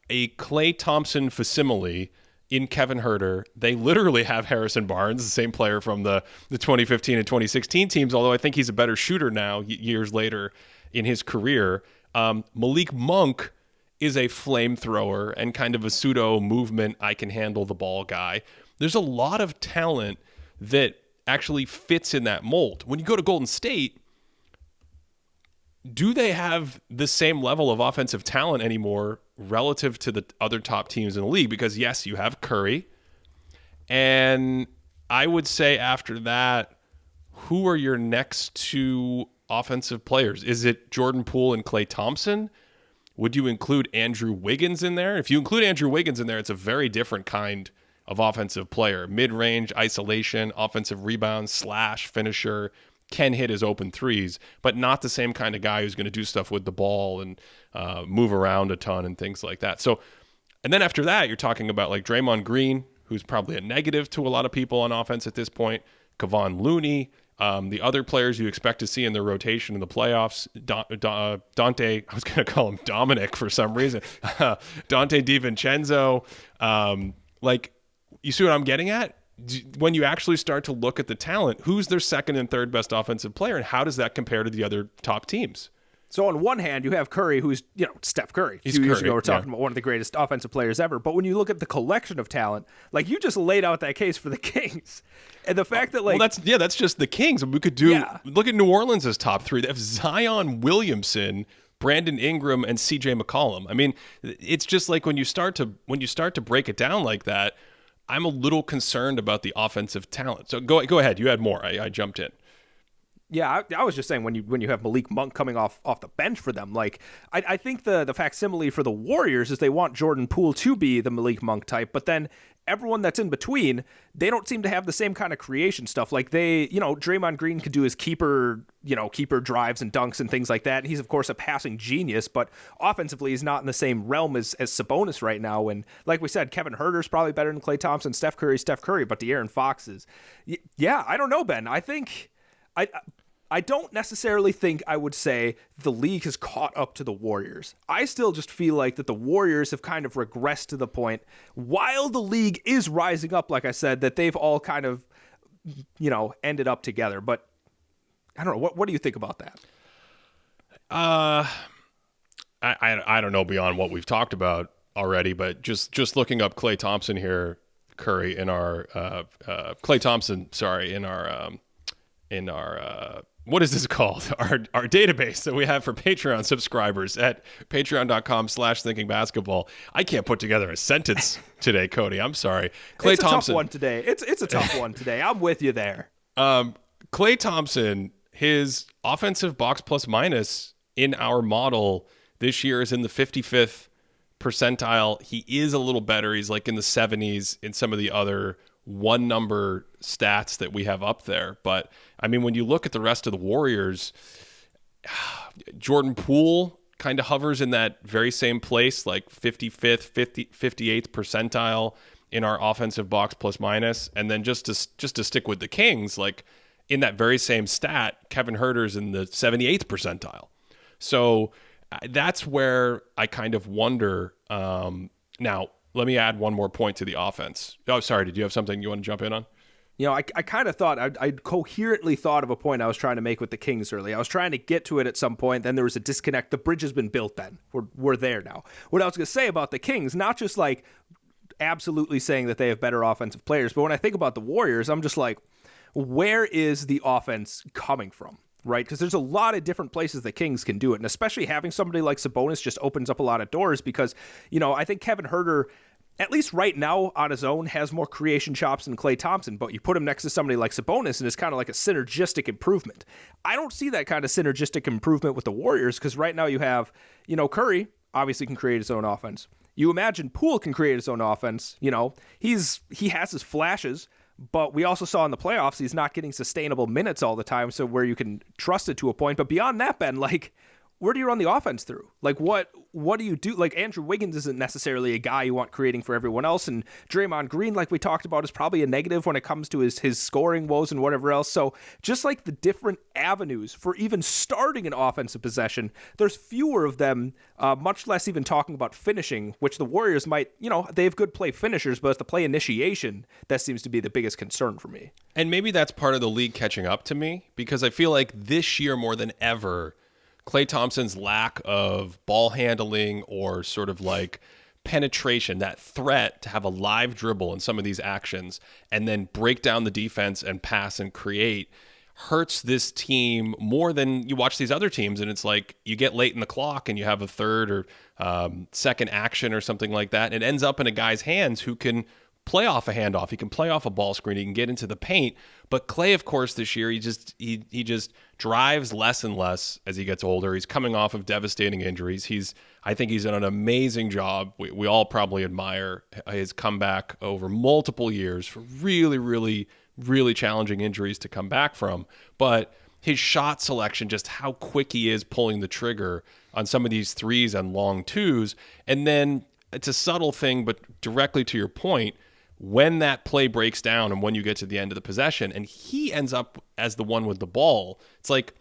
a Klay Thompson facsimile in Kevin Huerter. They literally have Harrison Barnes, the same player from the 2015 and 2016 teams, although I think he's a better shooter now, years later in his career. Malik Monk is a flamethrower and kind of a pseudo movement, I can handle the ball guy. There's a lot of talent that actually fits in that mold. When you go to Golden State, do they have the same level of offensive talent anymore relative to the other top teams in the league? Because yes, you have Curry. And I would say after that, who are your next two offensive players? Is it Jordan Poole and Klay Thompson? Would you include Andrew Wiggins in there? If you include Andrew Wiggins in there, it's a very different kind of offensive player. Mid-range, isolation, offensive rebound, slash, finisher, can hit his open threes, but not the same kind of guy who's going to do stuff with the ball and move around a ton and things like that. So, and then after that, you're talking about like Draymond Green, who's probably a negative to a lot of people on offense at this point, Kevon Looney, the other players you expect to see in the rotation in the playoffs, Dante, I was going to call him Dominic for some reason, Dante DiVincenzo. Like, you see what I'm getting at? When you actually start to look at the talent, who's their second and third best offensive player, and how does that compare to the other top teams? So on one hand, you have Curry, who's, Steph Curry. He's a few years Curry, ago, we're talking about one of the greatest offensive players ever. But when you look at the collection of talent, like you just laid out that case for the Kings. And the fact that, like... Well, that's just the Kings. We could do... Yeah. Look at New Orleans as top three. They have Zion Williamson, Brandon Ingram, and C.J. McCollum. I mean, it's just like when you start to break it down like that, I'm a little concerned about the offensive talent. So go ahead. You had more. I jumped in. Yeah, I was just saying when you have Malik Monk coming off the bench for them, like I think the facsimile for the Warriors is they want Jordan Poole to be the Malik Monk type, but then everyone that's in between, they don't seem to have the same kind of creation stuff. Like Draymond Green could do his keeper drives and dunks and things like that. And he's of course a passing genius, but offensively he's not in the same realm as Sabonis right now. And like we said, Kevin Huerter's probably better than Klay Thompson, Steph Curry, but De'Aaron Fox is, yeah, I don't know, Ben. I think I don't necessarily think I would say the league has caught up to the Warriors. I still just feel like that the Warriors have kind of regressed to the point, while the league is rising up, like I said, that they've all kind of, ended up together. But I don't know. What do you think about that? I don't know beyond what we've talked about already, but just looking up Klay Thompson here, Curry, in our Klay Thompson, sorry, in our what is this called? Our database that we have for Patreon subscribers at patreon.com/thinkingbasketball. I can't put together a sentence today, Cody. I'm sorry. Klay It's a Thompson. tough one today. It's a tough one today. I'm with you there. Klay Thompson, his offensive box plus minus in our model this year is in the 55th percentile. He is a little better. He's like in the 70s in some of the other one number stats that we have up there. But I mean, when you look at the rest of the Warriors, Jordan Poole kind of hovers in that very same place, like 55th, 58th percentile in our offensive box plus minus. And then just to stick with the Kings, like in that very same stat, Kevin Huerter's in the 78th percentile. So that's where I kind of wonder. Now, let me add one more point to the offense. Oh, sorry. Did you have something you want to jump in on? You know, I kind of thought, I coherently thought of a point I was trying to make with the Kings early. I was trying to get to it at some point. Then there was a disconnect. The bridge has been built then. We're there now. What I was going to say about the Kings, not just like absolutely saying that they have better offensive players, but when I think about the Warriors, I'm just like, where is the offense coming from? Right? Because there's a lot of different places the Kings can do it. And especially having somebody like Sabonis just opens up a lot of doors because, you know, I think Kevin Huerter, at least right now on his own, has more creation chops than Klay Thompson. But you put him next to somebody like Sabonis and it's kind of like a synergistic improvement. I don't see that kind of synergistic improvement with the Warriors because right now you have, you know, Curry obviously can create his own offense. You imagine Poole can create his own offense. You know, he has his flashes. But we also saw in the playoffs, he's not getting sustainable minutes all the time, so where you can trust it to a point. But beyond that, Ben, like, where do you run the offense through? Like, what do you do? Like, Andrew Wiggins isn't necessarily a guy you want creating for everyone else, and Draymond Green, like we talked about, is probably a negative when it comes to his scoring woes and whatever else. So just like the different avenues for even starting an offensive possession, there's fewer of them, much less even talking about finishing, which the Warriors might, you know, they have good play finishers, but it's the play initiation that seems to be the biggest concern for me. And maybe that's part of the league catching up to me because I feel like this year more than ever, Klay Thompson's lack of ball handling or sort of like penetration, that threat to have a live dribble in some of these actions and then break down the defense and pass and create hurts this team more than you watch these other teams. And it's like you get late in the clock and you have a third or second action or something like that. And it ends up in a guy's hands who can play off a handoff. He can play off a ball screen. He can get into the paint. But Klay, of course, this year, he just drives less and less as he gets older. He's coming off of devastating injuries. I think he's done an amazing job. We all probably admire his comeback over multiple years for really, really, really challenging injuries to come back from. But his shot selection, just how quick he is pulling the trigger on some of these threes and long twos. And then it's a subtle thing, but directly to your point, when that play breaks down and when you get to the end of the possession and he ends up as the one with the ball, it's like,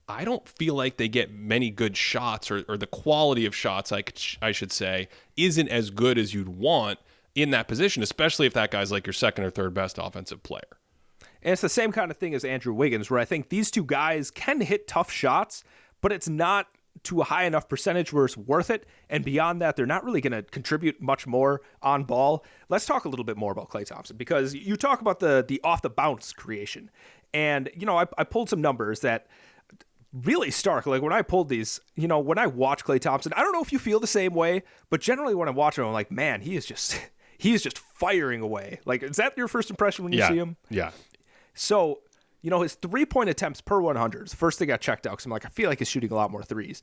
I don't feel like they get many good shots or the quality of shots, I should say, isn't as good as you'd want in that position, especially if that guy's like your second or third best offensive player. And it's the same kind of thing as Andrew Wiggins, where I think these two guys can hit tough shots, but it's not to a high enough percentage where it's worth it. And beyond that, they're not really going to contribute much more on ball. Let's talk a little bit more about Klay Thompson, because you talk about the off the bounce creation. And, you know, I pulled some numbers that really stark. Like when I pulled these, you know, when I watch Klay Thompson, I don't know if you feel the same way, but generally when I watch him, I'm like, man, he is just firing away. Like, is that your first impression when you see him? Yeah. So, you know, his 3-point attempts per 100 is the first thing I checked out because I'm like, I feel like he's shooting a lot more threes.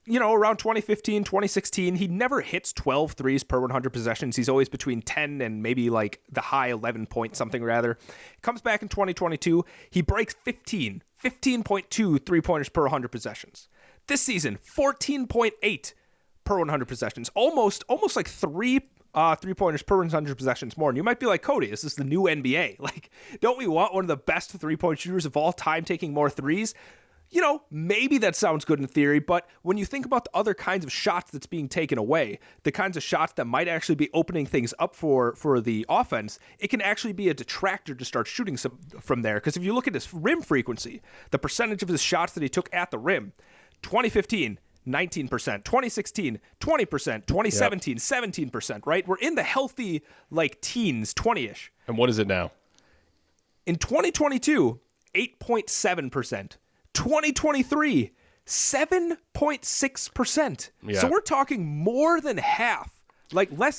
You know, around 2015, 2016, he never hits 12 threes per 100 possessions. He's always between 10 and maybe like the high 11 point something rather. Comes back in 2022, he breaks 15.2 three-pointers per 100 possessions. This season, 14.8 per 100 possessions. Almost like three-pointers per 100 possessions more. And you might be like, Cody, is this the new NBA? Like, don't we want one of the best three-point shooters of all time taking more threes? You know, maybe that sounds good in theory, but when you think about the other kinds of shots that's being taken away, the kinds of shots that might actually be opening things up for the offense, it can actually be a detractor to start shooting some from there. Because if you look at his rim frequency, the percentage of his shots that he took at the rim, 2015, 19%, 2016, 20%, 2017, 17%, right? We're in the healthy, like, teens, 20-ish. And what is it now? In 2022, 8.7%. 2023, 7.6%. Yeah. So we're talking more than half. Like less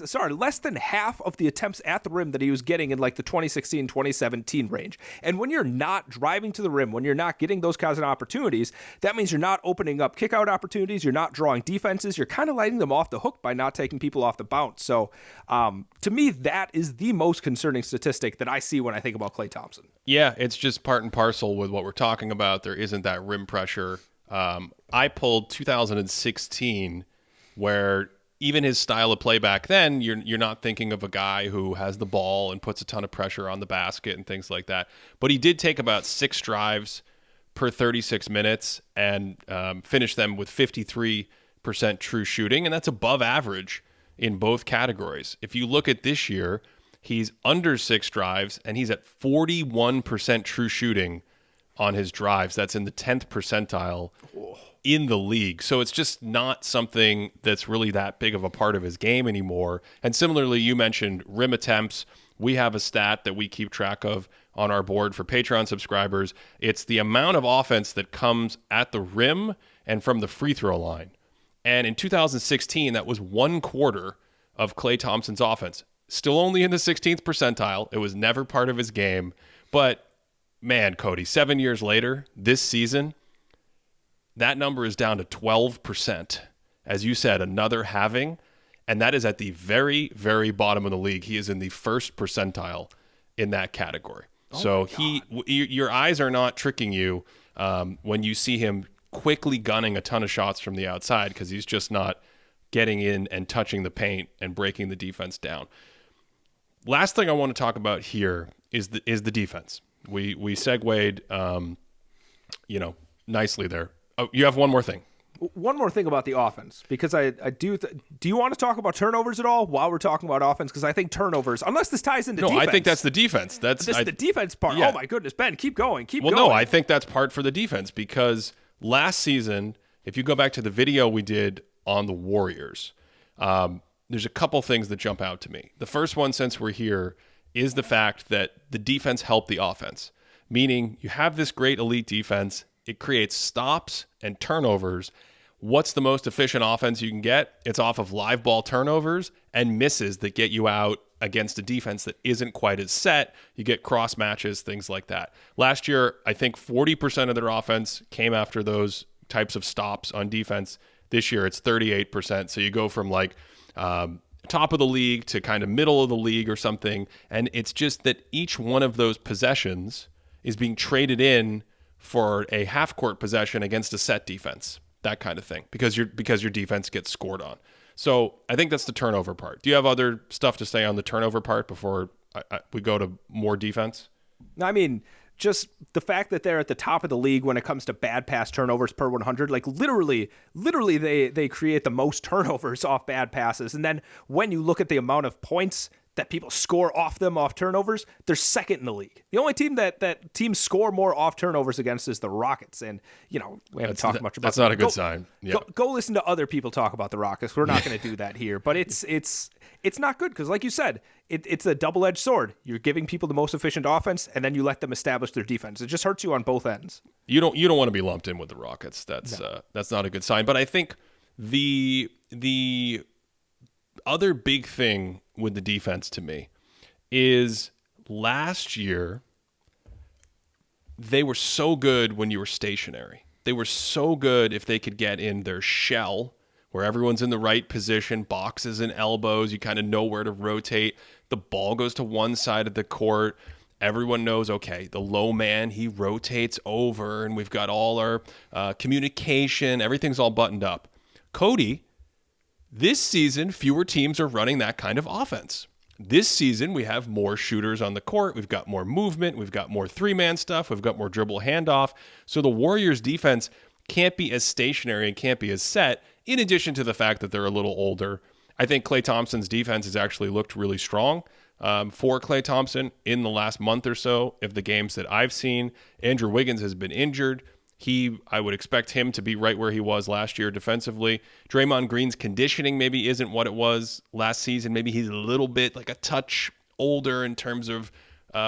than half of the attempts at the rim that he was getting in like the 2016, 2017 range. And when you're not driving to the rim, when you're not getting those kinds of opportunities, that means you're not opening up kick-out opportunities, you're not drawing defenses, you're kind of letting them off the hook by not taking people off the bounce. So to me, that is the most concerning statistic that I see when I think about Klay Thompson. Yeah, it's just part and parcel with what we're talking about. There isn't that rim pressure. I pulled 2016 where even his style of play back then, you're not thinking of a guy who has the ball and puts a ton of pressure on the basket and things like that. But he did take about 6 drives per 36 minutes and finish them with 53% true shooting, and that's above average in both categories. If you look at this year, he's under 6 drives, and he's at 41% true shooting on his drives. That's in the 10th percentile in the league. So it's just not something that's really that big of a part of his game anymore. And similarly, you mentioned rim attempts. We have a stat that we keep track of on our board for Patreon subscribers. It's the amount of offense that comes at the rim and from the free throw line. And in 2016, that was 1/4 of Klay Thompson's offense. Still only in the 16th percentile. It was never part of his game. But man, Cody, 7 years later, this season, that number is down to 12%. As you said, another halving, and that is at the very, very bottom of the league. He is in the 1st percentile in that category. So your eyes are not tricking you when you see him quickly gunning a ton of shots from the outside, because he's just not getting in and touching the paint and breaking the defense down. Last thing I want to talk about here is the defense. We segued, nicely there. Oh, you have one more thing. One more thing about the offense, because I do. Do you want to talk about turnovers at all while we're talking about offense? Because I think turnovers, unless this ties into defense. No, I think that's the defense. That's the defense part. Yeah. Oh my goodness, Ben, keep going. Well, no, I think that's part for the defense, because last season, if you go back to the video we did on the Warriors, there's a couple things that jump out to me. The first one, since we're here, is the fact that the defense helped the offense, meaning you have this great elite defense. It creates stops and turnovers. What's the most efficient offense you can get? It's off of live ball turnovers and misses that get you out against a defense that isn't quite as set. You get cross matches, things like that. Last year, I think 40% of their offense came after those types of stops on defense. This year, it's 38%. So you go from like top of the league to kind of middle of the league or something. And it's just that each one of those possessions is being traded in for a half-court possession against a set defense, that kind of thing, because your defense gets scored on. So I think that's the turnover part. Do you have other stuff to say on the turnover part before we go to more defense? I mean, just the fact that they're at the top of the league when it comes to bad pass turnovers per 100, like literally they create the most turnovers off bad passes. And then when you look at the amount of points that people score off turnovers, they're second in the league. The only team that teams score more off turnovers against is the Rockets. And, we haven't talked much about that. That's not a good sign. Yeah. Go listen to other people talk about the Rockets. We're not going to do that here. But it's not good because, like you said, it's a double-edged sword. You're giving people the most efficient offense, and then you let them establish their defense. It just hurts you on both ends. You don't want to be lumped in with the Rockets. That's not a good sign. But I think the other big thing with the defense to me is last year they were so good when you were stationary. They were so good if they could get in their shell where everyone's in the right position, boxes and elbows, you kind of know where to rotate. The ball goes to one side of the court. Everyone knows, okay, the low man, he rotates over, and we've got all our communication. Everything's all buttoned up. Cody, this season, fewer teams are running that kind of offense. This season, we have more shooters on the court. We've got more movement. We've got more three-man stuff. We've got more dribble handoff. So the Warriors' defense can't be as stationary and can't be as set, in addition to the fact that they're a little older. I think Klay Thompson's defense has actually looked really strong for Klay Thompson in the last month or so of the games that I've seen. Andrew Wiggins has been injured. I would expect him to be right where he was last year defensively. Draymond Green's conditioning maybe isn't what it was last season. Maybe he's a little bit like a touch older in terms of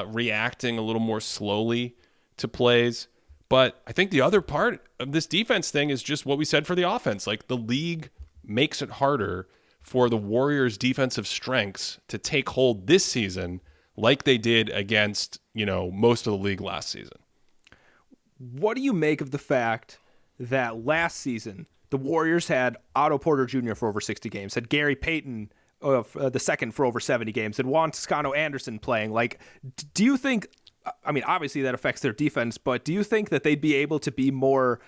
reacting a little more slowly to plays. But I think the other part of this defense thing is just what we said for the offense. Like, the league makes it harder for the Warriors' defensive strengths to take hold this season like they did against, most of the league last season. What do you make of the fact that last season the Warriors had Otto Porter Jr. for over 60 games, had Gary Payton the second for over 70 games, and Juan Toscano Anderson playing? Like, do you think, I mean, obviously that affects their defense, but do you think that they'd be able to be more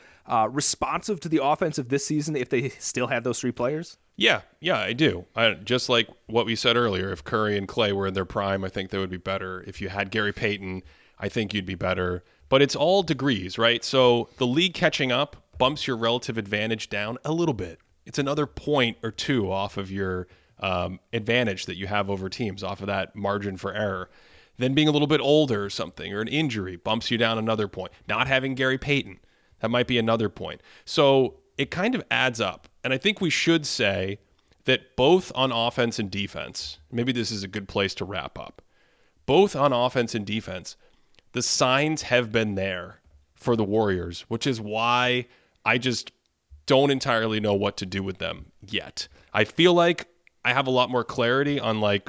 responsive to the offense of this season if they still had those three players? Yeah, I do. Just like what we said earlier, if Curry and Klay were in their prime, I think they would be better. If you had Gary Payton, I think you'd be better. But it's all degrees, right? So the league catching up bumps your relative advantage down a little bit. It's another point or two off of your advantage that you have over teams, off of that margin for error. Then being a little bit older or something, or an injury, bumps you down another point. Not having Gary Payton, that might be another point. So it kind of adds up. And I think we should say that both on offense and defense, maybe this is a good place to wrap up, both on offense and defense, the signs have been there for the Warriors, which is why I just don't entirely know what to do with them yet. I feel like I have a lot more clarity on, like,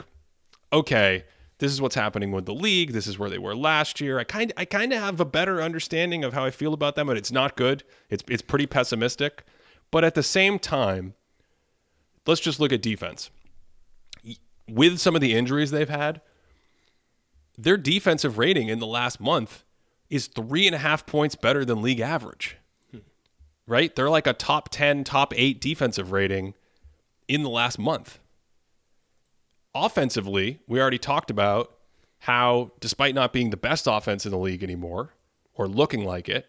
okay, this is what's happening with the league. This is where they were last year. I kind of have a better understanding of how I feel about them, but it's not good. It's pretty pessimistic. But at the same time, let's just look at defense. With some of the injuries they've had, their defensive rating in the last month is 3.5 points better than league average. Right? They're like a top 10, top 8 defensive rating in the last month. Offensively, we already talked about how, despite not being the best offense in the league anymore, or looking like it,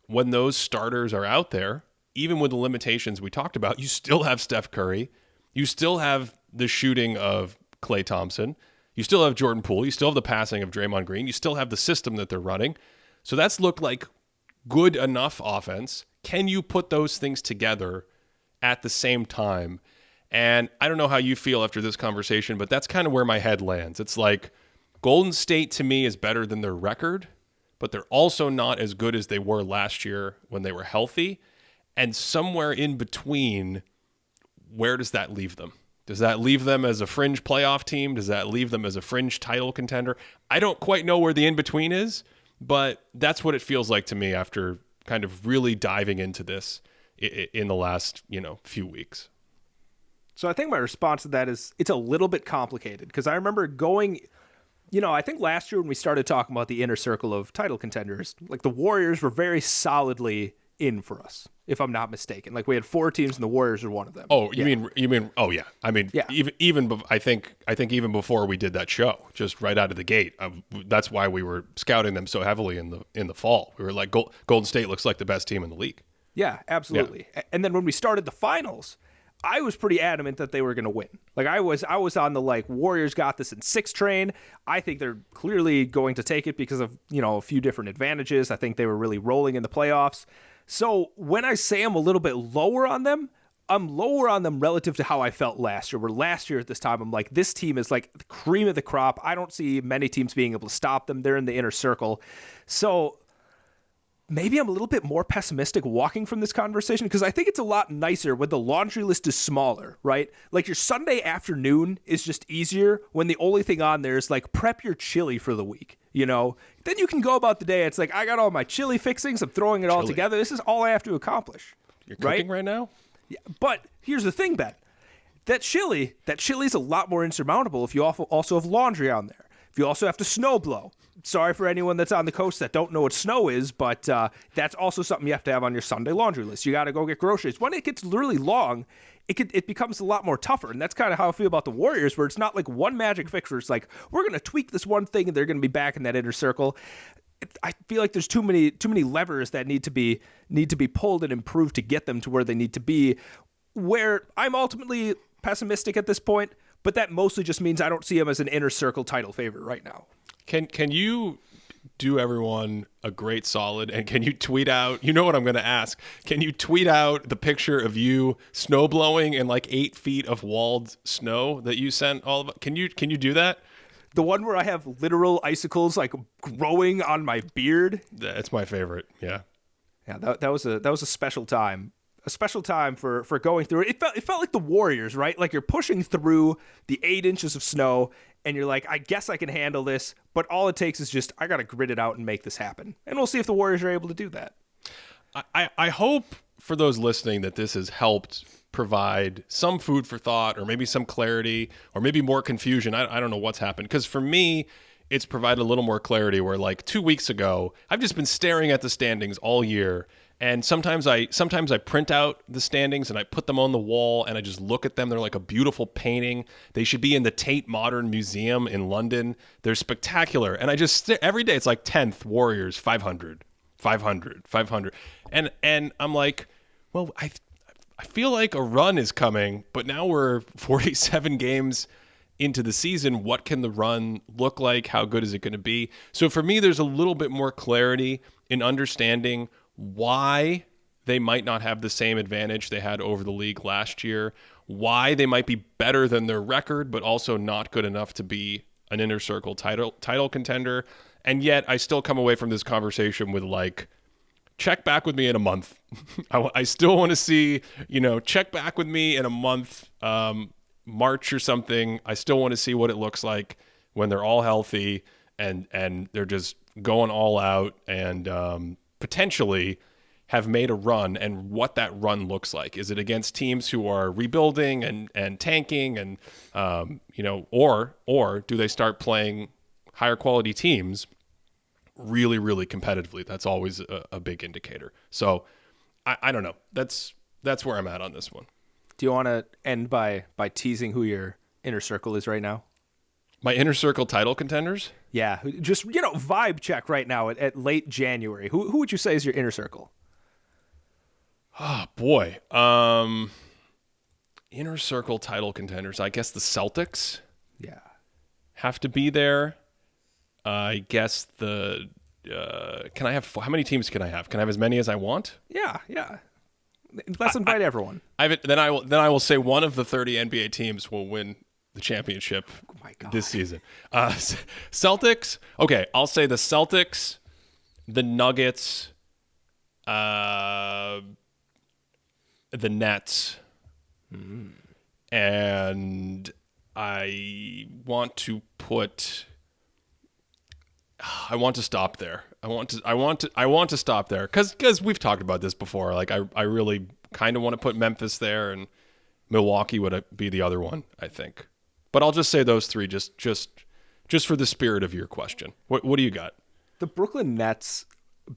when those starters are out there, even with the limitations we talked about, you still have Steph Curry. You still have the shooting of Klay Thompson. You still have Jordan Poole. You still have the passing of Draymond Green. You still have the system that they're running. So that's looked like good enough offense. Can you put those things together at the same time? And I don't know how you feel after this conversation, but that's kind of where my head lands. It's like Golden State to me is better than their record, but they're also not as good as they were last year when they were healthy. And somewhere in between, where does that leave them? Does that leave them as a fringe playoff team? Does that leave them as a fringe title contender? I don't quite know where the in-between is, but that's what it feels like to me after kind of really diving into this in the last, few weeks. So I think my response to that is it's a little bit complicated, because I remember going, I think last year when we started talking about the inner circle of title contenders, like the Warriors were very solidly in for us, if I'm not mistaken. Like we had 4 teams and the Warriors were one of them. Oh, you mean, oh yeah. I mean, yeah. even I think even before we did that show, just right out of the gate, that's why we were scouting them so heavily in the fall. We were like, Golden State looks like the best team in the league. Yeah, absolutely. Yeah. And then when we started the finals, I was pretty adamant that they were going to win. Like I was on the Warriors got this in 6 train. I think they're clearly going to take it because of, a few different advantages. I think they were really rolling in the playoffs. So when I say I'm a little bit lower on them, I'm lower on them relative to how I felt last year, where last year at this time, I'm like, this team is like the cream of the crop. I don't see many teams being able to stop them. They're in the inner circle. So maybe I'm a little bit more pessimistic walking from this conversation, because I think it's a lot nicer when the laundry list is smaller, right? Like your Sunday afternoon is just easier when the only thing on there is like prep your chili for the week, Then you can go about the day. It's like, I got all my chili fixings. I'm throwing it all together. This is all I have to accomplish. You're cooking right now? Yeah, but here's the thing, Ben. That chili's a lot more insurmountable if you also have laundry on there. If you also have to snow blow. Sorry for anyone that's on the coast that don't know what snow is, but that's also something you have to have on your Sunday laundry list. You got to go get groceries. When it gets really long, it becomes a lot more tougher, and that's kind of how I feel about the Warriors, where it's not like one magic fix where it's like, we're going to tweak this one thing and they're going to be back in that inner circle. I feel like there's too many levers that need to be pulled and improved to get them to where they need to be, where I'm ultimately pessimistic at this point, but that mostly just means I don't see them as an inner circle title favorite right now. Can you do everyone a great solid, and can you tweet out, you know what I'm going to ask, can you tweet out the picture of you snow blowing in like 8 feet of walled snow that you sent all of? Can you do that? The one where I have literal icicles like growing on my beard. That's my favorite. Yeah. Yeah, that was a special time. A special time for going through it. It felt like the Warriors, right? Like you're pushing through the 8 inches of snow and you're like, I guess I can handle this, but all it takes is just I got to grit it out and make this happen. And we'll see if the Warriors are able to do that. I hope for those listening that this has helped provide some food for thought, or maybe some clarity, or maybe more confusion. I don't know what's happened, because for me, it's provided a little more clarity, where like 2 weeks ago, I've just been staring at the standings all year. And sometimes I print out the standings and I put them on the wall and I just look at them. They're like a beautiful painting. They should be in the Tate Modern Museum in London. They're spectacular. And I just every day it's like 10th Warriors 500, 500, 500. And I'm like, well, I feel like a run is coming, but now we're 47 games into the season. What can the run look like? How good is it going to be? So for me, there's a little bit more clarity in understanding why they might not have the same advantage they had over the league last year, why they might be better than their record, but also not good enough to be an inner circle title contender. And yet I still come away from this conversation with like, check back with me in a month. I still want to see, check back with me in a month, March or something. I still want to see what it looks like when they're all healthy and they're just going all out and potentially have made a run, and what that run looks like. Is it against teams who are rebuilding and tanking and, or do they start playing higher quality teams really, really competitively? That's always a big indicator. So I don't know. That's where I'm at on this one. Do you want to end by teasing who your inner circle is right now? My inner circle title contenders? Yeah, just, vibe check right now at late January. Who would you say is your inner circle? Oh, boy. Inner circle title contenders. I guess the Celtics. Yeah. Have to be there. I guess can I have, how many teams can I have? Can I have as many as I want? Yeah. Let's invite everyone. Then I will say one of the 30 NBA teams will win the championship this season. Celtics. Okay, I'll say the Celtics, the Nuggets, the Nets, and I want to stop there. I want to stop there because we've talked about this before. Like I really kind of want to put Memphis there, and Milwaukee would be the other one, I think. But I'll just say those three just for the spirit of your question. What do you got? The Brooklyn Nets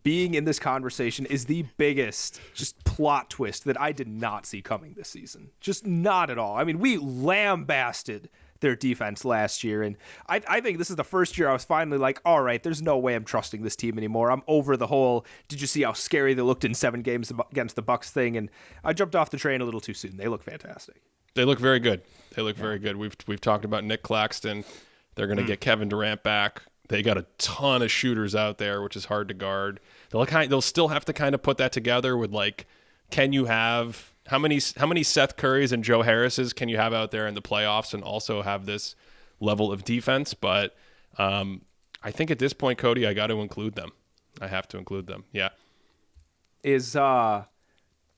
being in this conversation is the biggest just plot twist that I did not see coming this season. Just not at all. I mean, we lambasted their defense last year, and I think this is the first year I was finally like, all right, there's no way I'm trusting this team anymore. I'm over the whole, did you see how scary they looked in 7 games against the Bucks thing? And I jumped off the train a little too soon. They look fantastic. They look very good. Very good. We've talked about Nick Claxton. They're going to get Kevin Durant back. They got a ton of shooters out there, which is hard to guard. They'll still have to kind of put that together with like, can you have how many Seth Currys and Joe Harrises can you have out there in the playoffs and also have this level of defense? But I think at this point, Cody, I got to include them. I have to include them. Yeah. Is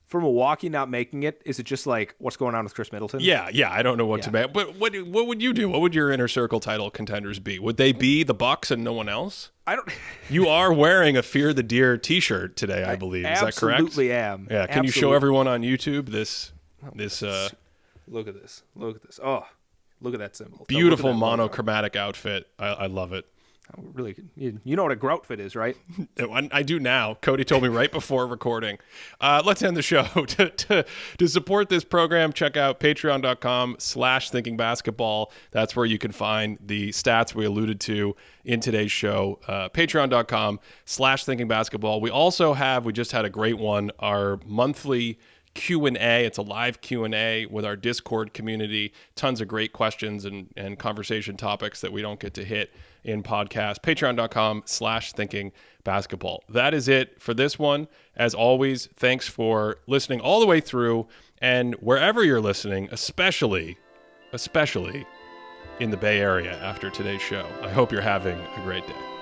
for Milwaukee not making it, is it just like what's going on with Chris Middleton? Yeah. I don't know what to make. But what would you do? What would your inner circle title contenders be? Would they be the Bucks and no one else? I don't. You are wearing a Fear the Deer T-shirt today, I believe. Is that correct? Absolutely am. Yeah. Can you show everyone on YouTube this? Look at this. Oh, look at that symbol. Beautiful monochromatic outfit. I love it. Really, you know what a groutfit is, right? I do now. Cody told me right before recording. Let's end the show. To support this program, check out patreon.com/thinkingbasketball. That's where you can find the stats we alluded to in today's show. Patreon.com/thinkingbasketball. We just had a great one, our monthly Q&A. It's a live Q&A with our Discord community. Tons of great questions and conversation topics that we don't get to hit in podcast. Patreon.com/thinkingbasketball. That is it for this one. As always, thanks for listening all the way through. And wherever you're listening, especially in the Bay Area after today's show, I hope you're having a great day.